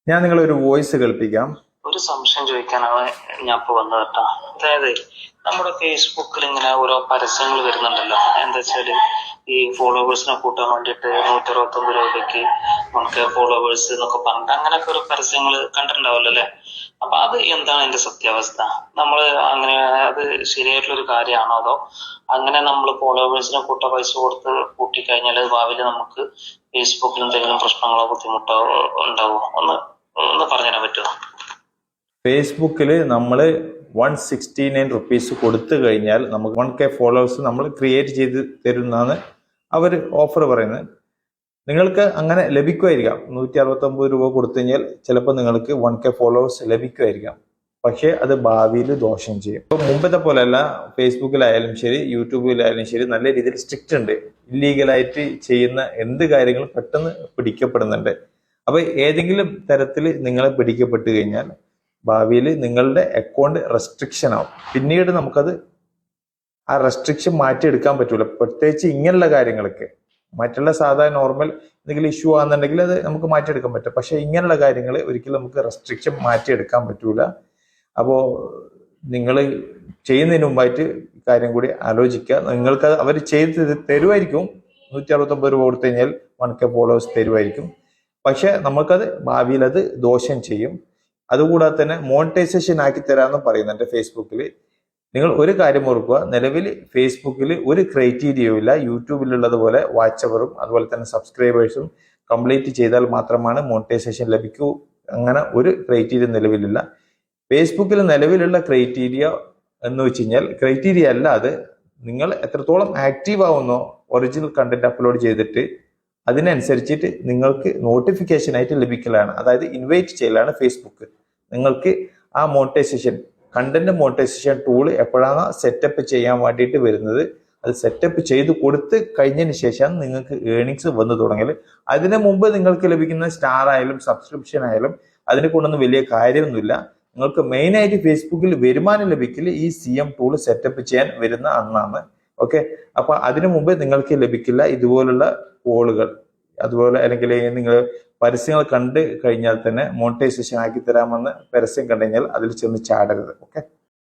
ഞാൻ നിങ്ങളൊരു വോയിസ് കേൾപ്പിക്കാം. ഒരു സംശയം ചോദിക്കാനാണ് ഞാൻ ഇപ്പൊ വന്നത് കേട്ടോ. അതായത് നമ്മുടെ ഫേസ്ബുക്കിൽ ഇങ്ങനെ ഓരോ പരസ്യങ്ങൾ വരുന്നുണ്ടല്ലോ. എന്താ വെച്ചാല് ഈ ഫോളോവേഴ്സിനെ കൂട്ടാൻ വേണ്ടിയിട്ട് 169 രൂപയ്ക്ക് നമുക്ക് ഫോളോവേഴ്സ് എന്നൊക്കെ പറഞ്ഞിട്ട് അങ്ങനെയൊക്കെ ഒരു പരസ്യങ്ങൾ കണ്ടിട്ടുണ്ടാവല്ലോ അല്ലെ. അപ്പൊ അത് എന്താണ് അതിന്റെ സത്യാവസ്ഥ? നമ്മൾ അങ്ങനെ അത് ശരിയായിട്ടുള്ള ഒരു കാര്യമാണോ, അതോ അങ്ങനെ നമ്മൾ ഫോളോവേഴ്സിനെ പൈസ കൊടുത്ത് കൂട്ടിക്കഴിഞ്ഞാൽ ഭാവിയിൽ നമുക്ക് ഫേസ്ബുക്കിൽ എന്തെങ്കിലും പ്രശ്നങ്ങളോ ബുദ്ധിമുട്ടോ ഉണ്ടാവോ? ഒന്ന് പറഞ്ഞുതരാൻ പറ്റുമോ? ഫേസ്ബുക്കിൽ നമ്മൾ 169 റുപ്പീസ് കൊടുത്തു കഴിഞ്ഞാൽ നമുക്ക് 1K ഫോളോവേഴ്സ് നമ്മൾ ക്രിയേറ്റ് ചെയ്ത് തരുന്നതാണ് അവർ ഓഫർ പറയുന്നത്. നിങ്ങൾക്ക് അങ്ങനെ ലഭിക്കുമായിരിക്കാം. 169 രൂപ കൊടുത്തു കഴിഞ്ഞാൽ ചിലപ്പോൾ നിങ്ങൾക്ക് 1K ഫോളോവേഴ്സ് ലഭിക്കുമായിരിക്കാം. പക്ഷേ അത് ഭാവിയിൽ ദോഷം ചെയ്യും. ഇപ്പൊ മുമ്പത്തെ പോലെയല്ല, ഫേസ്ബുക്കിലായാലും ശരി യൂട്യൂബിലായാലും ശരി നല്ല രീതിയിൽ സ്ട്രിക്റ്റ് ഉണ്ട്. ഇല്ലീഗലായിട്ട് ചെയ്യുന്ന എന്ത് കാര്യങ്ങളും പെട്ടെന്ന് പിടിക്കപ്പെടുന്നുണ്ട്. അപ്പൊ ഏതെങ്കിലും തരത്തിൽ നിങ്ങളെ പിടിക്കപ്പെട്ട് കഴിഞ്ഞാൽ ഭാവിയിൽ നിങ്ങളുടെ അക്കൗണ്ട് റെസ്ട്രിക്ഷൻ ആവും. പിന്നീട് നമുക്കത് ആ റെസ്ട്രിക്ഷൻ മാറ്റിയെടുക്കാൻ പറ്റൂല. പ്രത്യേകിച്ച് ഇങ്ങനെയുള്ള കാര്യങ്ങൾക്ക്. മറ്റുള്ള സാധാരണ നോർമൽ എന്തെങ്കിലും ഇഷ്യൂ ആണെന്നുണ്ടെങ്കിൽ അത് നമുക്ക് മാറ്റിയെടുക്കാൻ പറ്റും. പക്ഷെ ഇങ്ങനെയുള്ള കാര്യങ്ങൾ ഒരിക്കലും നമുക്ക് റെസ്ട്രിക്ഷൻ മാറ്റിയെടുക്കാൻ പറ്റൂല. അപ്പോൾ നിങ്ങൾ ചെയ്യുന്നതിന് മുമ്പായിട്ട് കാര്യം കൂടി ആലോചിക്കുക. നിങ്ങൾക്ക് അവർ ചെയ്ത് തരുമായിരിക്കും. 169 രൂപ കൊടുത്തു കഴിഞ്ഞാൽ 1K ഫോളോവേഴ്സ് തരുമായിരിക്കും. പക്ഷെ നമുക്കത് ഭാവിയിൽ അത് ദോഷം ചെയ്യും. അതുകൂടാതെ തന്നെ മോണിറ്റൈസേഷൻ ആക്കി തരാമെന്നും പറയുന്നുണ്ട് ഫേസ്ബുക്കിൽ. നിങ്ങൾ ഒരു കാര്യം ഓർക്കുക, നിലവിൽ ഫേസ്ബുക്കിൽ ഒരു ക്രൈറ്റീരിയയും ഇല്ല. യൂട്യൂബിലുള്ളതുപോലെ വാച്ച് അവറും അതുപോലെ തന്നെ സബ്സ്ക്രൈബേഴ്സും കംപ്ലീറ്റ് ചെയ്താൽ മാത്രമാണ് മോണിറ്റൈസേഷൻ ലഭിക്കൂ. അങ്ങനെ ഒരു ക്രൈറ്റീരിയ നിലവിലില്ല. ഫേസ്ബുക്കിൽ നിലവിലുള്ള ക്രൈറ്റീരിയ എന്ന് വെച്ച് കഴിഞ്ഞാൽ ക്രൈറ്റീരിയ അല്ല, അത് നിങ്ങൾ എത്രത്തോളം ആക്റ്റീവ് ആവുന്നോ ഒറിജിനൽ കണ്ടന്റ് അപ്ലോഡ് ചെയ്തിട്ട് അതിനനുസരിച്ചിട്ട് നിങ്ങൾക്ക് നോട്ടിഫിക്കേഷൻ ആയിട്ട് ലഭിക്കലാണ്. അതായത് ഇൻവൈറ്റ് ചെയ്യലാണ് ഫേസ്ബുക്ക്. നിങ്ങൾക്ക് ആ മോണിറ്റൈസേഷൻ കണ്ടന്റ് മോണിറ്റൈസേഷൻ ടൂൾ എപ്പോഴാണ് സെറ്റപ്പ് ചെയ്യാൻ വേണ്ടിയിട്ട് വരുന്നത്, അത് സെറ്റപ്പ് ചെയ്ത് കൊടുത്ത് കഴിഞ്ഞതിന് ശേഷം നിങ്ങൾക്ക് ഏണിങ്സ് വന്നു തുടങ്ങൽ. അതിനു മുമ്പ് നിങ്ങൾക്ക് ലഭിക്കുന്ന സ്റ്റാർ ആയാലും സബ്സ്ക്രിപ്ഷൻ ആയാലും അതിനെ കൊണ്ടൊന്നും വലിയ കാര്യമൊന്നുമില്ല. നിങ്ങൾക്ക് മെയിനായിട്ട് ഫേസ്ബുക്കിൽ വരുമാനം ലഭിക്കൽ ഈ CM ടൂൾ സെറ്റപ്പ് ചെയ്യാൻ വരുന്ന അന്നാണ്. ഓക്കെ, അപ്പൊ അതിനു മുമ്പ് നിങ്ങൾക്ക് ലഭിക്കില്ല ഇതുപോലുള്ള കോളുകൾ. അതുപോലെ അല്ലെങ്കിൽ നിങ്ങൾ പരസ്യങ്ങൾ കണ്ട് കഴിഞ്ഞാൽ തന്നെ മോണിറ്റൈസേഷൻ ആക്കി തരാമെന്ന് പരസ്യം കണ്ടു കഴിഞ്ഞാൽ അതിൽ ചെന്ന് ചാടരുത്. ഓക്കെ.